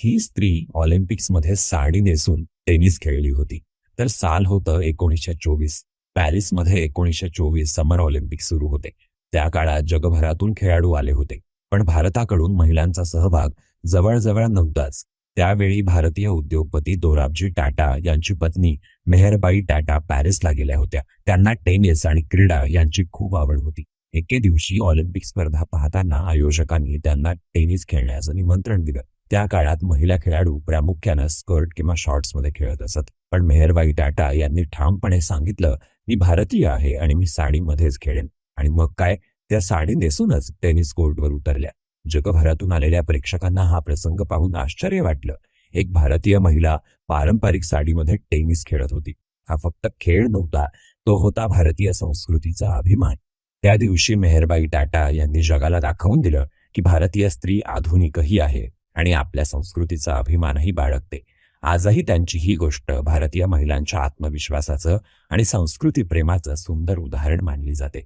ही स्त्री ऑलिम्पिक्समध्ये साडी नेसून टेनिस खेळली होती. तर साल होतं 1924. पॅरिसमध्ये 1924 समर ऑलिम्पिक्स सुरू होते. त्या काळात जगभरातून खेळाडू आले होते. पण भारताकडून महिलांचा सहभाग जवळजवळ नव्हताच. त्यावेळी भारतीय उद्योगपती दोराबजी टाटा यांची पत्नी मेहरबाई टाटा पॅरिसला गेल्या होत्या. त्यांना टेनिस आणि क्रीडा यांची खूप आवड होती. एके दिवशी ऑलिम्पिक स्पर्धा पाहताना आयोजकांनी त्यांना टेनिस खेळण्याचं निमंत्रण दिलं. त्या काळात महिला खेळाडू प्रामुख्यानं स्कर्ट किंवा शॉर्ट्समध्ये खेळत असत. पण मेहरबाई टाटा यांनी ठामपणे सांगितलं, मी भारतीय आहे आणि मी साडीमध्येच खेळेन. आणि मग काय, त्या साडी नेसूनच टेनिस कोर्टवर उतरल्या. जगभरातून आलेल्या प्रेक्षकांना हा प्रसंग पाहून आश्चर्य वाटलं. एक भारतीय महिला पारंपरिक साडीमध्ये टेनिस खेळत होती. हा फक्त खेळ नव्हता, तो होता भारतीय संस्कृतीचा अभिमान. त्या दिवशी मेहरबाई टाटा यांनी जगाला दाखवून दिलं की भारतीय स्त्री आधुनिकही आहे आणि आपल्या संस्कृतीचा अभिमानही बाळगते. आजही त्यांची ही गोष्ट भारतीय महिलांच्या आत्मविश्वासाचं आणि संस्कृती प्रेमाचं सुंदर उदाहरण मानली जाते.